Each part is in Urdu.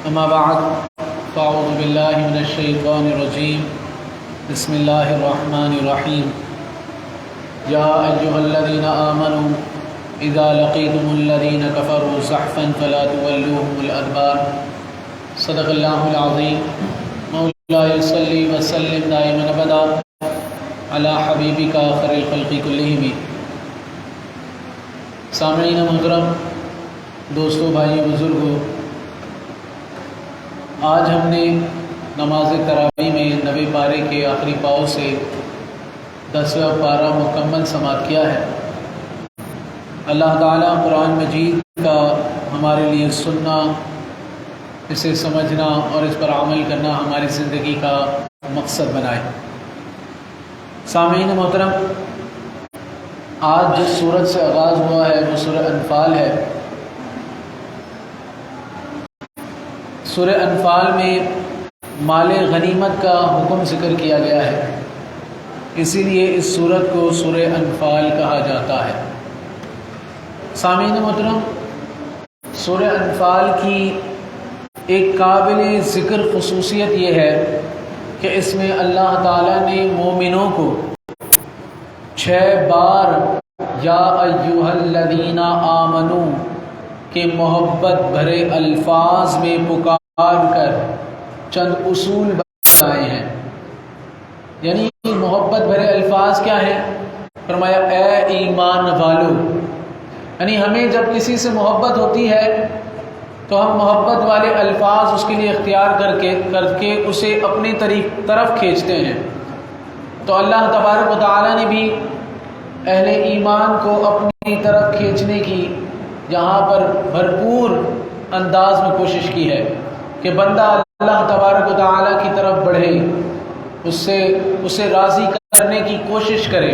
اما بعد فاعوذ باللہ من الشیطان الرجیم بسم اللہ الرحمن الرحیم یا ایہا الذین آمنوا اذا لقیتم الذین کفروا زحفا فلا تولوهم الادبار صدق اللہ العظیم مولاي صلی وسلم دائما ابدا علی حبیبک خیر الخلق کلہم۔ سامعین محترم، دوستو، بھائیو، بزرگو، آج ہم نے نماز تراویح میں 90 پارے کے آخری پاؤں سے 10واں پارہ مکمل سماعت کیا ہے۔ اللہ تعالیٰ قرآن مجید کا ہمارے لیے سننا، اسے سمجھنا اور اس پر عمل کرنا ہماری زندگی کا مقصد بنائے۔ سامعین محترم، آج جس سورت سے آغاز ہوا ہے وہ سورہ انفال ہے۔ سورہ انفال میں مال غنیمت کا حکم ذکر کیا گیا ہے، اسی لیے اس سورت کو سورہ انفال کہا جاتا ہے۔ سامعین محترم، سورہ انفال کی ایک قابل ذکر خصوصیت یہ ہے کہ اس میں اللہ تعالیٰ نے مومنوں کو 6 بار یا ایھا الذین آمنو کے محبت بھرے الفاظ میں پکار کر چند اصول بتائے ہیں۔ یعنی محبت بھرے الفاظ کیا ہیں؟ فرمایا اے ایمان والو، یعنی ہمیں جب کسی سے محبت ہوتی ہے تو ہم محبت والے الفاظ اس کے لیے اختیار کر کے اسے اپنی طرف کھینچتے ہیں۔ تو اللہ تبارک و تعالیٰ نے بھی اہل ایمان کو اپنی طرف کھینچنے کی یہاں پر بھرپور انداز میں کوشش کی ہے کہ بندہ اللہ تبارک و تعالیٰ کی طرف بڑھے، اسے راضی کرنے کی کوشش کرے۔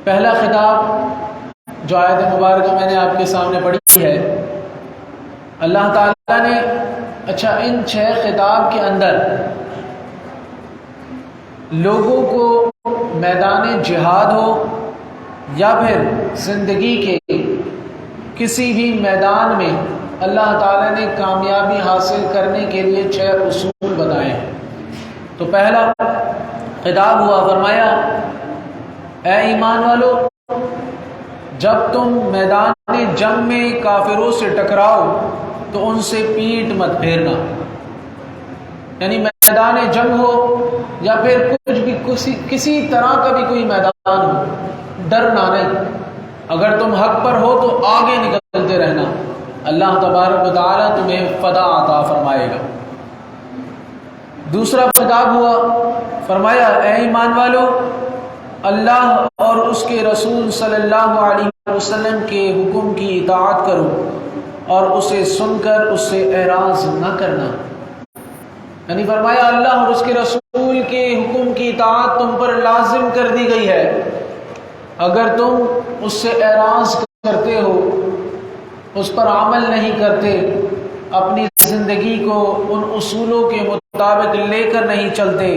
پہلا خطاب جو آیت مبارکہ میں نے آپ کے سامنے پڑھی ہے، اللہ تعالیٰ نے ان 6 خطاب کے اندر لوگوں کو میدان جہاد ہو یا پھر زندگی کے کسی بھی میدان میں اللہ تعالیٰ نے کامیابی حاصل کرنے کے لیے 6 اصول بتائے ہیں۔ تو پہلا خطاب ہوا، فرمایا اے ایمان والو، جب تم میدان جنگ میں کافروں سے ٹکراؤ تو ان سے پیٹ مت پھیرنا۔ یعنی میدان جنگ ہو یا پھر کسی طرح کا بھی کوئی میدان ہو، ڈرنا نہیں۔ اگر تم حق پر ہو تو آگے نکلتے رہنا، اللہ تبارک و تعالیٰ تمہیں فتح عطا فرمائے گا۔ دوسرا خطاب ہوا، فرمایا اے ایمان والو، اللہ اور اس کے رسول صلی اللہ علیہ وسلم کے حکم کی اطاعت کرو اور اسے سن کر اس سے اعراض نہ کرنا۔ یعنی فرمایا اللہ اور اس کے رسول کے حکم کی اطاعت تم پر لازم کر دی گئی ہے۔ اگر تم اس سے اعراض کرتے ہو، اس پر عمل نہیں کرتے، اپنی زندگی کو ان اصولوں کے مطابق لے کر نہیں چلتے،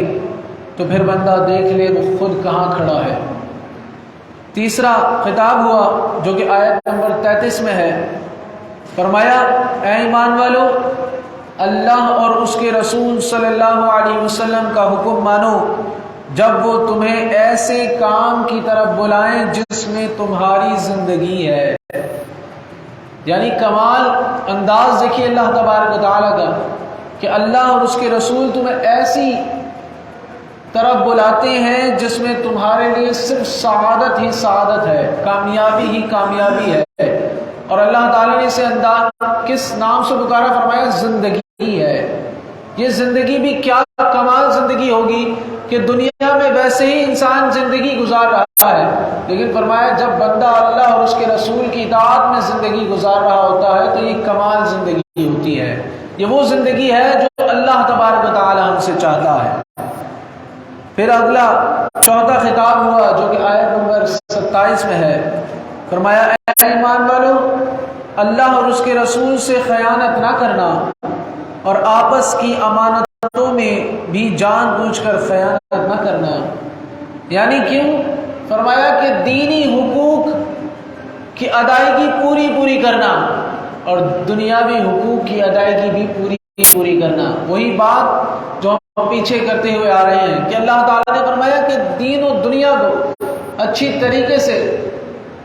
تو پھر بندہ دیکھ لے وہ خود کہاں کھڑا ہے۔ تیسرا خطاب ہوا جو کہ آیت نمبر 33 میں ہے، فرمایا اے ایمان والو، اللہ اور اس کے رسول صلی اللہ علیہ وسلم کا حکم مانو جب وہ تمہیں ایسے کام کی طرف بلائیں جس میں تمہاری زندگی ہے۔ یعنی کمال انداز دیکھیے اللہ تبارک و تعالیٰ کا کہ اللہ اور اس کے رسول تمہیں ایسی طرف بلاتے ہیں جس میں تمہارے لیے صرف سعادت ہی سعادت ہے، کامیابی ہی کامیابی ہے۔ اور اللہ تعالیٰ نے اسے انداز کس نام سے پکارا؟ فرمایا زندگی ہے۔ یہ زندگی بھی کیا کمال زندگی ہوگی کہ دنیا میں ویسے ہی انسان زندگی گزار رہا ہے، لیکن فرمایا جب بندہ اللہ اور اس کے رسول کی اطاعت میں زندگی گزار رہا ہوتا ہے تو یہ کمال زندگی ہوتی ہے۔ یہ وہ زندگی ہے جو اللہ تبارک و تعالی ہم سے چاہتا ہے۔ پھر اگلا چوتھا خطاب ہوا جو کہ آیت نمبر 27 میں ہے، فرمایا اے ایمان والو، اللہ اور اس کے رسول سے خیانت نہ کرنا اور آپس کی امانتوں میں بھی جان بوجھ کر خیانت نہ کرنا۔ یعنی کیوں؟ فرمایا کہ دینی حقوق کی ادائیگی پوری کرنا، اور دنیاوی حقوق کی ادائیگی بھی پوری کرنا۔ وہی بات جو ہم پیچھے کرتے ہوئے آ رہے ہیں کہ اللہ تعالیٰ نے فرمایا کہ دین و دنیا کو اچھی طریقے سے،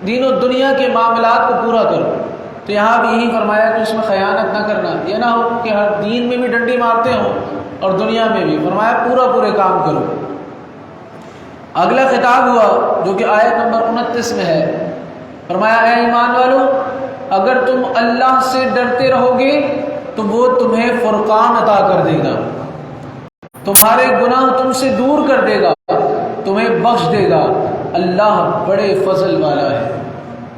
دین و دنیا کے معاملات کو پورا کرو۔ تو یہاں بھی یہی فرمایا کہ اس میں خیانت نہ کرنا، یہ نہ ہو کہ ہر دین میں بھی ڈنڈی مارتے ہوں اور دنیا میں بھی، فرمایا پورے کام کرو۔ اگلا خطاب ہوا جو کہ آیت نمبر 29 میں ہے، فرمایا اے ایمان والو، اگر تم اللہ سے ڈرتے رہو گے تو وہ تمہیں فرقان عطا کر دے گا، تمہارے گناہ تم سے دور کر دے گا، تمہیں بخش دے گا، اللہ بڑے فضل والا ہے۔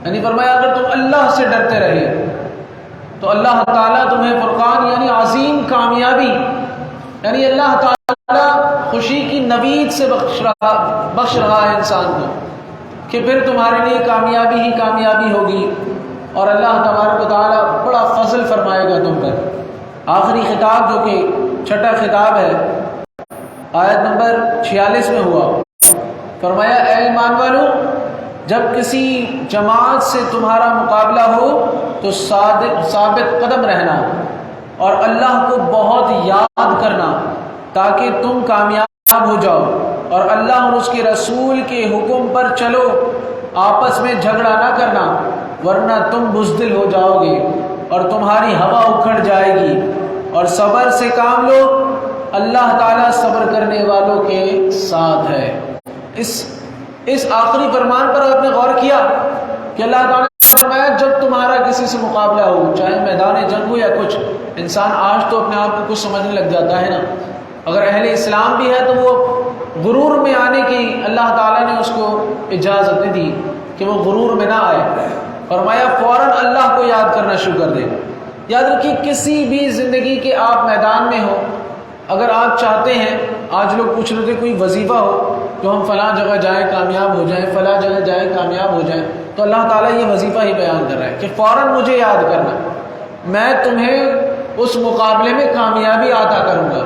یعنی فرمایا اگر تم اللہ سے ڈرتے رہے تو اللہ تعالیٰ تمہیں فرقان یعنی عظیم کامیابی، یعنی اللہ تعالیٰ خوشی کی نوید سے بخش رہا ہے انسان کو کہ پھر تمہارے لیے کامیابی ہی کامیابی ہوگی، اور اللہ تبارک و تعالیٰ بڑا فضل فرمائے گا تم پر۔ آخری خطاب جو کہ چھٹا خطاب ہے، آیت نمبر 46 میں ہوا، فرمایا اے ایمان والو، جب کسی جماعت سے تمہارا مقابلہ ہو تو ثابت قدم رہنا اور اللہ کو بہت یاد کرنا تاکہ تم کامیاب ہو جاؤ، اور اللہ اور اس کے رسول کے حکم پر چلو، آپس میں جھگڑا نہ کرنا ورنہ تم بزدل ہو جاؤ گے اور تمہاری ہوا اکھڑ جائے گی، اور صبر سے کام لو، اللہ تعالیٰ صبر کرنے والوں کے ساتھ ہے۔ اس آخری فرمان پر آپ نے غور کیا کہ اللہ تعالیٰ نے فرمایا جب تمہارا کسی سے مقابلہ ہو، چاہے میدان جنگ ہو یا کچھ، انسان آج تو اپنے آپ کو کچھ سمجھنے لگ جاتا ہے نا، اگر اہل اسلام بھی ہے تو وہ غرور میں آنے کی اللہ تعالیٰ نے اس کو اجازت نہیں دی کہ وہ غرور میں نہ آئے، فرمایا فوراً اللہ کو یاد کرنا شروع کر دے۔ یاد رکھیے کسی بھی زندگی کے آپ میدان میں ہو، اگر آپ چاہتے ہیں، آج لوگ پوچھ رہے تھے کوئی وظیفہ ہو جو ہم فلاں جگہ جائیں کامیاب ہو جائیں، فلاں جگہ جائیں کامیاب ہو جائیں، تو اللہ تعالیٰ یہ وظیفہ ہی بیان کر رہا ہے کہ فوراً مجھے یاد کرنا، میں تمہیں اس مقابلے میں کامیابی عطا کروں گا۔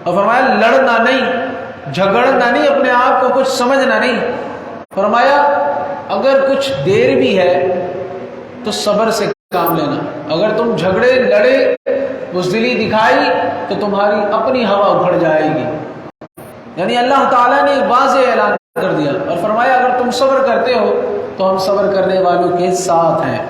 اور فرمایا لڑنا نہیں، جھگڑنا نہیں، اپنے آپ کو کچھ سمجھنا نہیں، فرمایا اگر کچھ دیر بھی ہے تو صبر سے کام لینا، اگر تم جھگڑے لڑے بزدلی دکھائی تو تمہاری اپنی ہوا اکھڑ جائے گی۔ یعنی اللہ تعالیٰ نے واضح اعلان کر دیا اور فرمایا اگر تم صبر کرتے ہو تو ہم صبر کرنے والوں کے ساتھ ہیں۔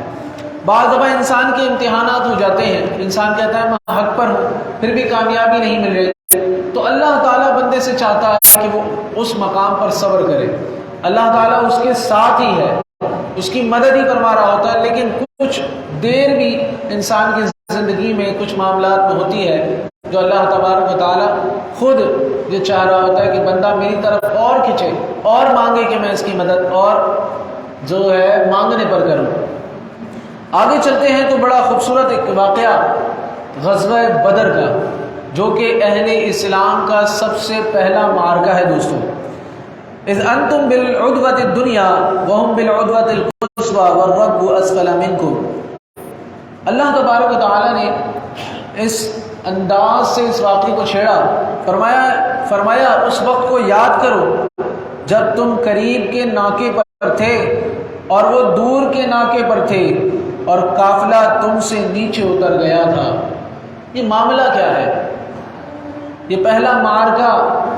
بعض دفعہ انسان کے امتحانات ہو جاتے ہیں، انسان کہتا ہے میں حق پر ہوں پھر بھی کامیابی نہیں مل رہی، تو اللہ تعالیٰ بندے سے چاہتا ہے کہ وہ اس مقام پر صبر کرے، اللہ تعالیٰ اس کے ساتھ ہی ہے، اس کی مدد ہی فرما رہا ہوتا ہے، لیکن کچھ دیر بھی انسان کی زندگی میں کچھ معاملات میں ہوتی ہے جو اللہ تبارک و تعالیٰ خود یہ چاہ رہا ہوتا ہے کہ بندہ میری طرف اور کھنچے اور مانگے کہ میں اس کی مدد اور جو ہے مانگنے پر کروں۔ آگے چلتے ہیں تو بڑا خوبصورت ایک واقعہ غزوہ بدر کا، جو کہ اہل اسلام کا سب سے پہلا معرکہ ہے دوستوں۔ اذ انتم بالعدوۃ الدنیا وهم بالعدوۃ القصوى والرب اسفل منکم۔ اللہ تبارک و تعالیٰ نے اس انداز سے اس واقعے کو چھیڑا، فرمایا اس وقت کو یاد کرو جب تم قریب کے ناکے پر تھے اور وہ دور کے ناکے پر تھے اور قافلہ تم سے نیچے اتر گیا تھا۔ یہ معاملہ کیا ہے؟ یہ پہلا معرکہ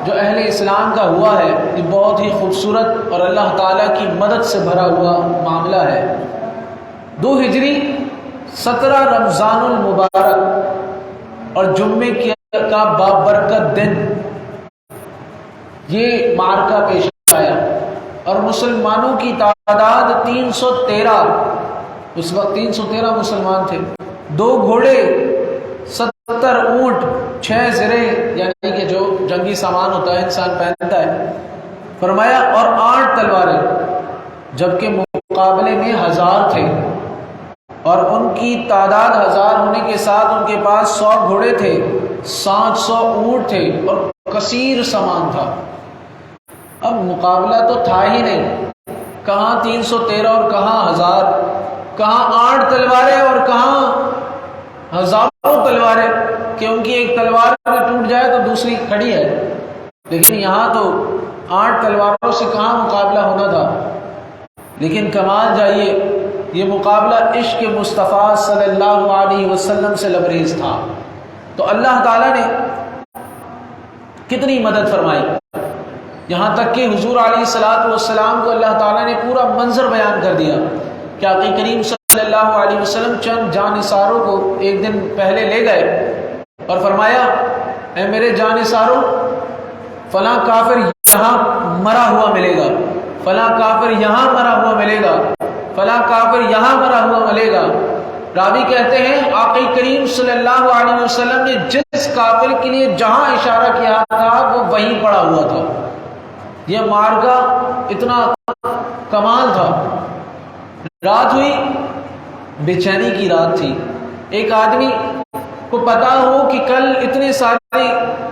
جو اہل اسلام کا ہوا ہے، یہ بہت ہی خوبصورت اور اللہ تعالیٰ کی مدد سے بھرا ہوا معاملہ ہے۔ 2 ہجری 17 رمضان المبارک اور جمعے کا بابرکت دن یہ معرکہ پیش آیا، اور مسلمانوں کی تعداد 313، اس وقت 313 مسلمان تھے، 2 گھوڑے، 70 اونٹ، 6 زرے یعنی کہ جو جنگی سامان ہوتا ہے انسان پہنتا ہے، فرمایا اور 8 تلواریں، جبکہ مقابلے میں 1000 تھے، اور ان کی تعداد 1000 ہونے کے ساتھ ان کے پاس 100 گھوڑے تھے، 700 اونٹ تھے اور کثیر سامان تھا۔ اب مقابلہ تو تھا ہی نہیں، کہاں 313 اور کہاں 1000، کہاں 8 تلواریں اور کہاں ہزاروں تلواریں، کہ ان کی ایک تلوار اگر ٹوٹ جائے تو دوسری کھڑی ہے، لیکن یہاں تو 8 تلواروں سے کہاں مقابلہ ہونا تھا۔ لیکن کمال جائیے یہ مقابلہ عشق مصطفیٰ صلی اللہ علیہ وسلم سے لبریز تھا۔ تو اللہ تعالیٰ نے کتنی مدد فرمائی، یہاں تک کہ حضور علیہ الصلوۃ والسلام کو اللہ تعالیٰ نے پورا منظر بیان کر دیا کہ آقا کریم صلی اللہ علیہ وسلم چند جانثاروں کو ایک دن پہلے لے گئے اور فرمایا اے میرے جانثاروں، فلاں کافر یہاں مرا ہوا ملے گا، فلاں کافر یہاں مرا ہوا ملے گا، فلاں کافر یہاں مرا ہوا ملے گا۔ راوی کہتے ہیں آقا کریم صلی اللہ علیہ وسلم نے جس کافر کے لیے جہاں اشارہ کیا تھا وہ وہیں پڑا ہوا تھا۔ یہ معرکہ اتنا کمال تھا۔ رات ہوئی، بے چینی کی رات تھی۔ ایک آدمی کو پتا ہو کہ کل اتنے سارے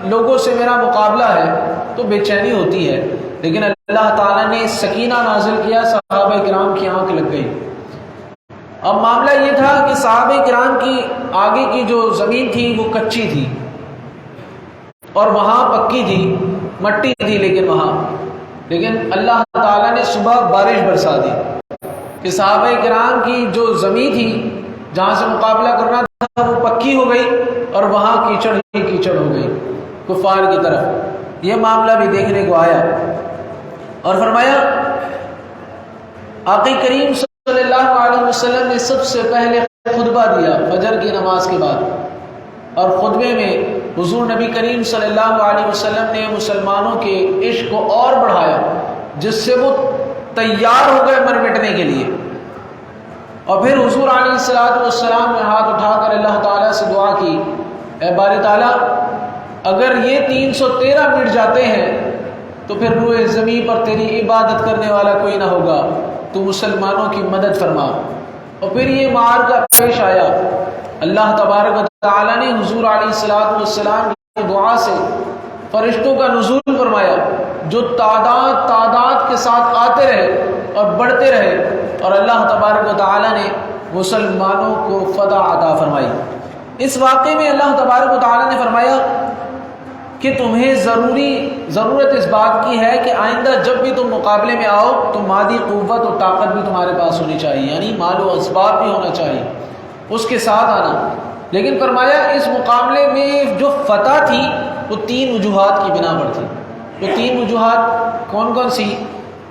لوگوں سے میرا مقابلہ ہے تو بے چینی ہوتی ہے، لیکن اللہ تعالیٰ نے سکینہ نازل کیا، صحابہ کرام کی آنکھ لگ گئی۔ اب معاملہ یہ تھا کہ صحابہ کرام کی آگے کی جو زمین تھی وہ کچی تھی اور وہاں پکی تھی، مٹی تھی، لیکن اللہ تعالیٰ نے صبح بارش برسا دی کہ صحابہ کرام کی جو زمین تھی جہاں سے مقابلہ کرنا تھا وہ پکی ہو گئی اور وہاں کیچڑ ہی کیچڑ ہو گئی کفار کی طرف۔ یہ معاملہ بھی دیکھنے کو آیا اور فرمایا آقا کریم صلی اللہ علیہ وسلم نے سب سے پہلے خطبہ دیا فجر کی نماز کے بعد، اور خطبے میں حضور نبی کریم صلی اللہ علیہ وسلم نے مسلمانوں کے عشق کو اور بڑھایا، جس سے وہ تیار ہو گئے مر مٹنے کے لیے۔ اور پھر حضور علیہ السلام نے ہاتھ اٹھا کر اللہ تعالیٰ سے دعا کی، اے باری تعالیٰ اگر یہ 313 مٹ جاتے ہیں تو پھر روئے زمین پر تیری عبادت کرنے والا کوئی نہ ہوگا، تو مسلمانوں کی مدد فرما۔ اور پھر یہ معرکہ پیش آیا، اللہ تبارک و تعالیٰ نے حضور علیہ السلام کی دعا سے فرشتوں کا نزول فرمایا جو تعداد کے ساتھ آتے رہے اور بڑھتے رہے، اور اللہ تبارک و تعالیٰ نے مسلمانوں کو فتح عطا فرمائی۔ اس واقعے میں اللہ تبارک و تعالیٰ نے فرمایا کہ تمہیں ضرورت اس بات کی ہے کہ آئندہ جب بھی تم مقابلے میں آؤ تو مادی قوت و طاقت بھی تمہارے پاس ہونی چاہیے، یعنی مال و اسباب بھی ہونا چاہیے، اس کے ساتھ آنا۔ لیکن فرمایا اس مقابلے میں جو فتح تھی وہ 3 وجوہات کی بنا پر تھی۔ وہ 3 وجوہات کون کون سی؟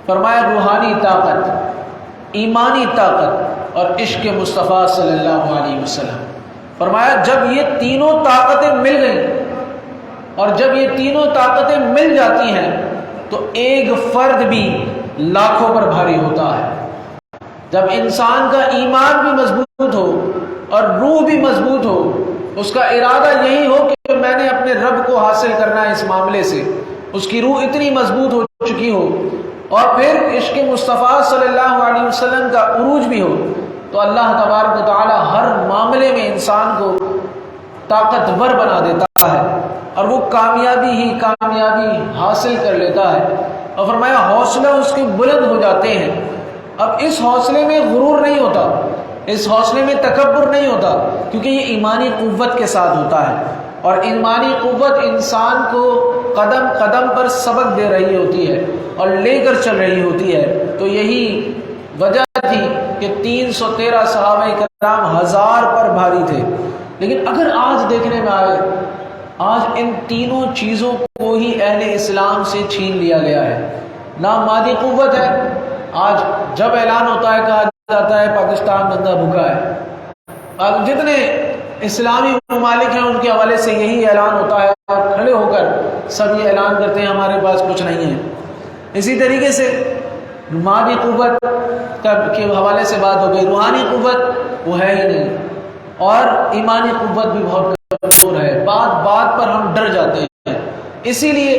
فرمایا روحانی طاقت، ایمانی طاقت اور عشق مصطفیٰ صلی اللہ علیہ وسلم۔ فرمایا جب یہ تینوں طاقتیں مل گئیں اور جب یہ تینوں طاقتیں مل جاتی ہیں تو ایک فرد بھی لاکھوں پر بھاری ہوتا ہے۔ جب انسان کا ایمان بھی مضبوط ہو اور روح بھی مضبوط ہو، اس کا ارادہ یہی ہو کہ میں نے اپنے رب کو حاصل کرنا ہے، اس معاملے سے اس کی روح اتنی مضبوط ہو چکی ہو، اور پھر عشق مصطفیٰ صلی اللہ علیہ وسلم کا عروج بھی ہو، تو اللہ تبارک و تعالی ہر معاملے میں انسان کو طاقتور بنا دیتا ہے اور وہ کامیابی حاصل کر لیتا ہے۔ اور فرمایا حوصلہ اس کے بلند ہو جاتے ہیں۔ اب اس حوصلے میں غرور نہیں ہوتا، اس حوصلے میں تکبر نہیں ہوتا، کیونکہ یہ ایمانی قوت کے ساتھ ہوتا ہے، اور ایمانی قوت انسان کو قدم قدم پر سبق دے رہی ہوتی ہے اور لے کر چل رہی ہوتی ہے۔ تو یہی وجہ تھی کہ 313 صحابہ کرام 1000 پر بھاری تھے۔ لیکن اگر آج دیکھنے میں آئے، آج ان تینوں چیزوں کو ہی اہل اسلام سے چھین لیا گیا ہے۔ نہ مادی قوت ہے، آج جب اعلان ہوتا ہے کہا جاتا ہے پاکستان ننگا بھوکا ہے۔ اب جتنے اسلامی ممالک ہیں ان کے حوالے سے یہی اعلان ہوتا ہے، اور کھڑے ہو کر سب یہ اعلان کرتے ہیں ہمارے پاس کچھ نہیں ہے۔ اسی طریقے سے مادی قوت کے حوالے سے بات ہو گئی، روحانی قوت وہ ہے ہی نہیں، اور ایمانی قوت بھی بہت کمزور ہے۔ بات بات پر ہم ڈر جاتے ہیں، اسی لیے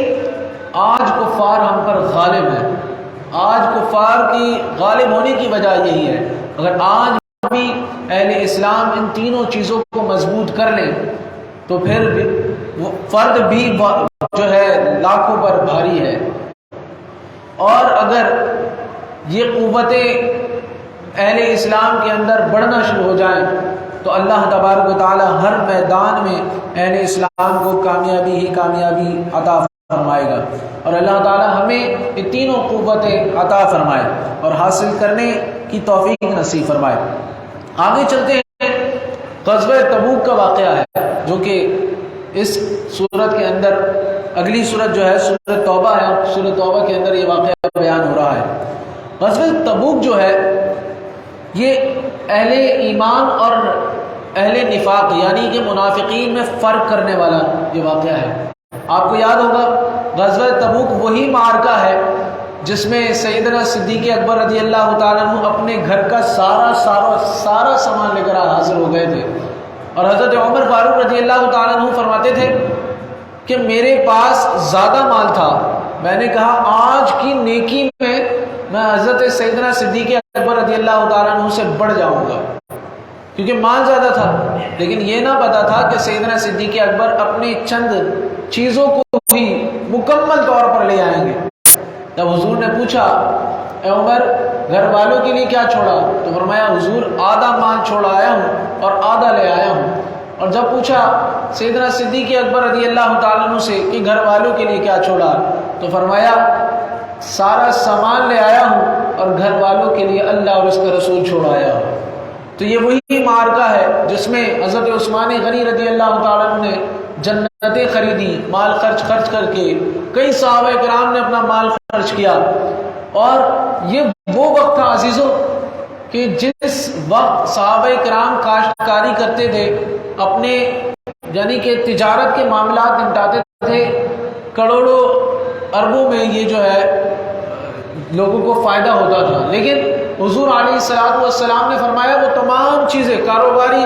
آج کفار ہم پر غالب ہے۔ آج کفار کی غالب ہونے کی وجہ یہی ہے۔ اگر آج بھی اہل اسلام ان تینوں چیزوں کو مضبوط کر لیں تو پھر وہ فرد بھی جو ہے لاکھوں پر بھاری ہے۔ اور اگر یہ قوتیں اہل اسلام کے اندر بڑھنا شروع ہو جائیں تو اللہ تبارک و تعالی ہر میدان میں اہل اسلام کو کامیابی عطا فرمائے گا، اور اللہ تعالی ہمیں یہ تینوں قوتیں عطا فرمائے اور حاصل کرنے کی توفیق نصیب فرمائے۔ آگے چلتے ہیں، غزوہ تبوک کا واقعہ ہے جو کہ اس سورت کے اندر، اگلی سورت جو ہے سورت توبہ ہے، سورت توبہ کے اندر یہ واقعہ بیان ہو رہا ہے۔ غزوہ تبوک جو ہے یہ اہل ایمان اور اہل نفاق یعنی کہ منافقین میں فرق کرنے والا یہ واقعہ ہے۔ آپ کو یاد ہوگا غزوہ تبوک وہی معرکہ ہے جس میں سیدنا صدیق اکبر رضی اللہ تعالیٰ عنہ اپنے گھر کا سارا سامان لے کر حاضر ہو گئے تھے، اور حضرت عمر فاروق رضی اللہ تعالیٰ عنہ فرماتے تھے کہ میرے پاس زیادہ مال تھا، میں نے کہا آج کی نیکی میں حضرت سیدنا صدیق اکبر رضی اللہ تعالیٰ عنہ سے بڑھ جاؤں گا، کیونکہ مال زیادہ تھا، لیکن یہ نہ پتا تھا کہ سیدنا صدیق اکبر اپنے چند چیزوں کو بھی مکمل طور پر لے آئیں گے۔ جب حضور نے پوچھا اے عمر گھر والوں کے لیے کیا چھوڑا، تو فرمایا حضور آدھا مال چھوڑ آیا ہوں اور آدھا لے آیا ہوں۔ اور جب پوچھا سیدنا صدیق اکبر رضی اللہ تعالیٰ عنہ سے کہ گھر والوں کے لیے کیا چھوڑا، تو فرمایا سارا سامان لے آیا ہوں اور گھر والوں کے لیے اللہ اور اس کا رسول چھوڑ آیا ہوں۔ تو یہ وہی معرکہ ہے جس میں حضرت عثمان غنی رضی اللہ تعالیٰ عنہ نے جنتیں خریدی، مال خرچ کر کے، کئی صحابہ کرام نے اپنا مال خرچ کیا، اور یہ وہ وقت تھا عزیزوں کہ جس وقت صحابہ کرام کاشتکاری کرتے تھے، اپنے یعنی کہ تجارت کے معاملات نمٹاتے تھے، کروڑوں اربوں میں یہ جو ہے لوگوں کو فائدہ ہوتا تھا، لیکن حضور علیہ السلام نے فرمایا وہ تمام چیزیں کاروباری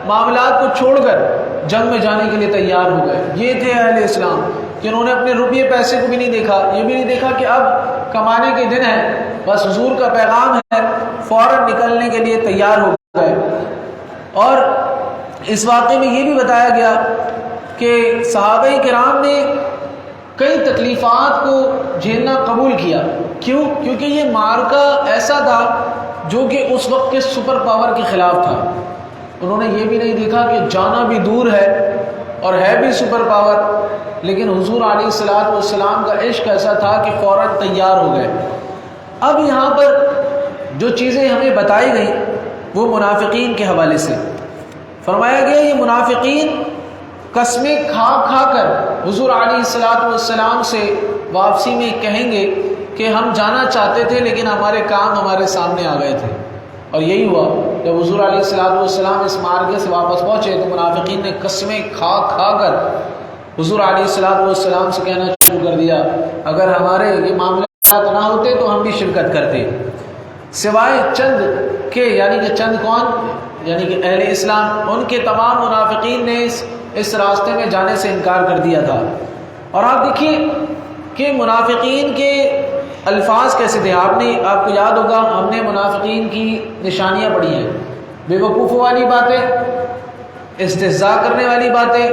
معاملات کو چھوڑ کر جنگ میں جانے کے لیے تیار ہو گئے۔ یہ تھے اہل اسلام کہ انہوں نے اپنے روپیے پیسے کو بھی نہیں دیکھا، یہ بھی نہیں دیکھا کہ اب کمانے کے دن ہے، بس حضور کا پیغام ہے، فوراً نکلنے کے لیے تیار ہو گئے۔ اور اس واقعے میں یہ بھی بتایا گیا کہ صحابہ کرام نے کئی تکلیفات کو جھیلنا قبول کیا۔ کیوں؟ کیونکہ یہ معرکہ ایسا تھا جو کہ اس وقت کے سپر پاور کے خلاف تھا۔ انہوں نے یہ بھی نہیں دیکھا کہ جانا بھی دور ہے اور ہے بھی سپر پاور، لیکن حضور علیہ السلام کا عشق ایسا تھا کہ فوراً تیار ہو گئے۔ اب یہاں پر جو چیزیں ہمیں بتائی گئیں وہ منافقین کے حوالے سے فرمایا گیا، یہ منافقین قسمیں کھا کر حضور علیہ السلام سے واپسی میں کہیں گے کہ ہم جانا چاہتے تھے لیکن ہمارے کام ہمارے سامنے آ گئے تھے۔ اور یہی ہوا، جب حضور علیہ السلام اس معرکے سے واپس پہنچے تو منافقین نے قسمیں کھا کر حضور علیہ السلام سے کہنا شروع کر دیا اگر ہمارے یہ معاملات نہ ہوتے تو ہم بھی شرکت کرتے، سوائے چند کے، یعنی کہ چند کون؟ یعنی کہ اہل اسلام، ان کے تمام منافقین نے اس راستے میں جانے سے انکار کر دیا تھا۔ اور آپ دیکھیے کہ منافقین کے الفاظ کیسے تھے۔ آپ کو یاد ہوگا ہم نے منافقین کی نشانیاں پڑھی ہیں، بے وقوفوں والی باتیں، استہزاء کرنے والی باتیں،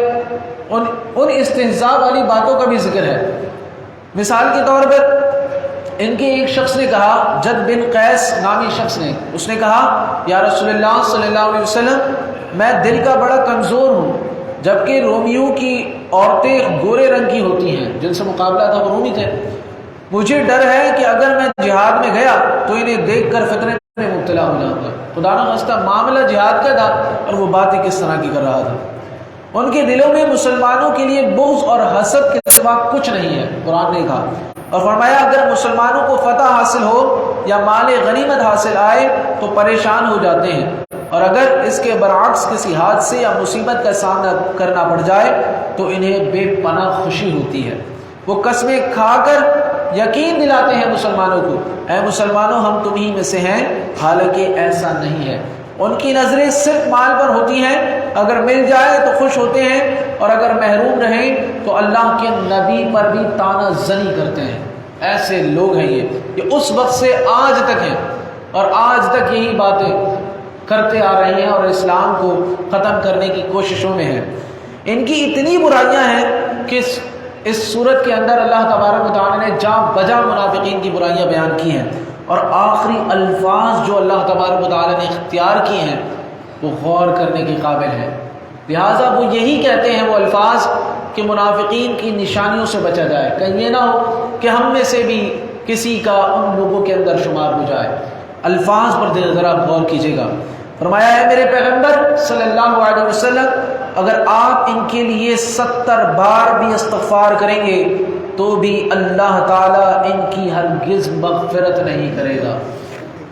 ان استہزاء والی باتوں کا بھی ذکر ہے۔ مثال کے طور پر ان کے ایک شخص نے کہا، جد بن قیس نامی شخص نے، اس نے کہا یا رسول اللہ صلی اللہ علیہ وسلم میں دل کا بڑا کمزور ہوں، جبکہ رومیوں کی عورتیں گورے رنگ کی ہوتی ہیں، جن سے مقابلہ تھا وہ رومی تھے، مجھے ڈر ہے کہ اگر میں جہاد میں گیا تو انہیں دیکھ کر فتنے میں مبتلا ہو جاؤں گا۔ خدا نہ خواستہ معاملہ جہاد کا تھا اور وہ باتیں کس طرح کی کر رہا تھا۔ ان کے دلوں میں مسلمانوں کے لیے بغض اور حسد کے سوا کچھ نہیں ہے، قرآن نے کہا، اور فرمایا اگر مسلمانوں کو فتح حاصل ہو یا مال غنیمت حاصل آئے تو پریشان ہو جاتے ہیں، اور اگر اس کے برعکس کسی حادثے یا مصیبت کا سامنا کرنا پڑ جائے تو انہیں بے پناہ خوشی ہوتی ہے۔ وہ قسمیں کھا کر یقین دلاتے ہیں مسلمانوں کو، اے مسلمانوں ہم تمہیں میں سے ہیں، حالانکہ ایسا نہیں ہے۔ ان کی نظریں صرف مال پر ہوتی ہیں، اگر مل جائے تو خوش ہوتے ہیں، اور اگر محروم رہیں تو اللہ کے نبی پر بھی طعنہ زنی کرتے ہیں۔ ایسے لوگ ہیں یہ اس وقت سے آج تک ہیں، اور آج تک یہی باتیں کرتے آ رہے ہیں اور اسلام کو ختم کرنے کی کوششوں میں ہیں۔ ان کی اتنی برائیاں ہیں کہ اس صورت کے اندر اللہ تبارک و تعالی نے جا بجا منافقین کی برائیاں بیان کی ہیں، اور آخری الفاظ جو اللہ تبارک و تعالی نے اختیار کیے ہیں وہ غور کرنے کے قابل ہیں۔ لہٰذا وہ یہی کہتے ہیں وہ الفاظ کہ منافقین کی نشانیوں سے بچا جائے، کہیں یہ نہ ہو کہ ہم میں سے بھی کسی کا ان لوگوں کے اندر شمار ہو جائے۔ الفاظ پر ذرا غور کیجیے گا۔ فرمایا ہے میرے پیغمبر صلی اللہ علیہ وسلم اگر آپ ان کے لیے 70 بار بھی استغفار کریں گے تو بھی اللہ تعالیٰ ان کی ہرگز مغفرت نہیں کرے گا۔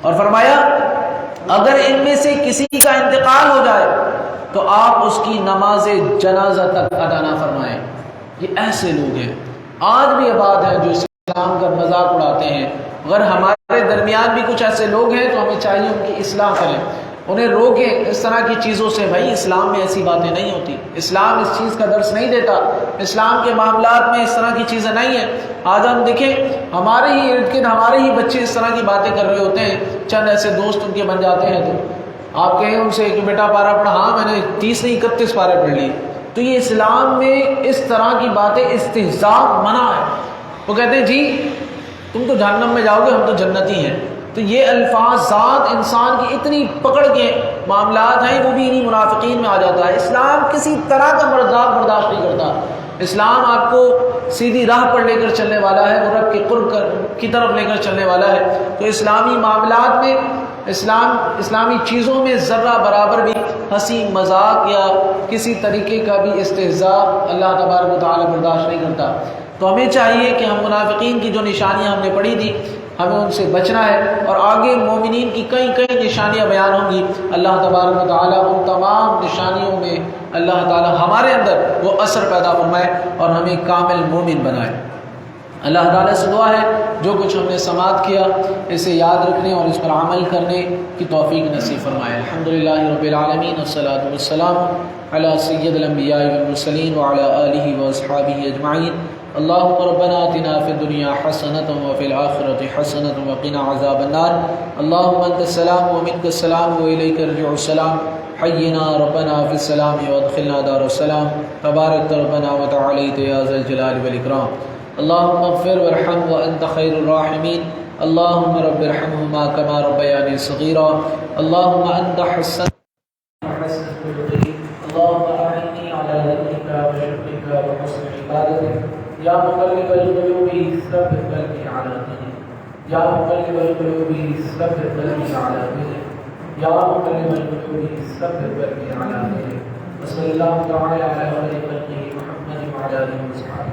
اور فرمایا اگر ان میں سے کسی کا انتقال ہو جائے تو آپ اس کی نماز جنازہ تک ادا نہ فرمائیں۔ یہ ایسے لوگ ہیں، آج بھی آباد ہیں جو اسلام کا مذاق اڑاتے ہیں۔ اگر ہمارے درمیان بھی کچھ ایسے لوگ ہیں تو ہمیں چاہیے ان کی اصلاح کریں، انہیں روکیں اس طرح کی چیزوں سے۔ بھائی اسلام میں ایسی باتیں نہیں ہوتی، اسلام اس چیز کا درس نہیں دیتا، اسلام کے معاملات میں اس طرح کی چیزیں نہیں ہیں۔ آج ہم دیکھیں ہمارے ہی ارد گرد ہمارے ہی بچے اس طرح کی باتیں کر رہے ہوتے ہیں، چند ایسے دوست ان کے بن جاتے ہیں تو آپ کہیں ان سے کہ بیٹا پارا پڑھا، ہاں میں نے 30 نہیں 31 پارے پڑھ لیے۔ تو یہ اسلام میں اس طرح کی باتیں استہزاء منع ہے۔ وہ کہتے ہیں جی تم تو جہنم میں جاؤ گے، ہم تو جنتی ہیں۔ تو یہ الفاظ ذات انسان کی اتنی پکڑ کے معاملات ہیں، وہ بھی انہی منافقین میں آ جاتا ہے۔ اسلام کسی طرح کا مذاق برداشت نہیں کرتا، اسلام آپ کو سیدھی راہ پر لے کر چلنے والا ہے، رب کے قرب کی طرف لے کر چلنے والا ہے۔ تو اسلامی معاملات میں اسلامی چیزوں میں ذرہ برابر بھی ہنسی مذاق یا کسی طریقے کا بھی استہزاء اللہ تبارک و تعالیٰ برداشت نہیں کرتا۔ تو ہمیں چاہیے کہ ہم منافقین کی جو نشانیاں ہم نے پڑھی تھی ہمیں ان سے بچنا ہے، اور آگے مومنین کی کئی نشانیاں بیان ہوں گی۔ اللہ تبارک و تعالیٰ ان تمام نشانیوں میں اللہ تعالیٰ ہمارے اندر وہ اثر پیدا فرمائے اور ہمیں کامل مومن بنائے۔ اللہ تعالیٰ سے دعا ہے جو کچھ ہم نے سماعت کیا اسے یاد رکھنے اور اس پر عمل کرنے کی توفیق نصیب فرمائے۔ الحمدللہ رب العالمین والصلاة والسلام علی سید الانبیاء والمرسلین وعلی آلہ واصحابہ اجمعین۔ اللهم ربنا آتنا في الدنيا حسنة وفي الآخرة حسنة وقنا عذاب النار۔ اللهم أنت السلام ومنك السلام وإليك يرجع السلام، حينا ربنا في السلام وادخلنا دار السلام، تبارك ربنا وتعاليت يا ذا الجلال والإكرام۔ اللهم اغفر وارحم وأنت خير الراحمين، اللهم رب ارحمهما كما ربياني صغيرا، اللهم أنت حسن خلقي، اللهم أعني على ذكرك وشكرك وحسن عبادتك، یا مقلب القلوب ثبت قلبی علی دینک، یا مقلب القلوب ثبت قلبی علی دینک، یا مقلب القلوب ثبت قلبی علی دینک۔ وصلی اللہ تعالی علی خیر خلقہ محمد وعلی آلہ وصحبہ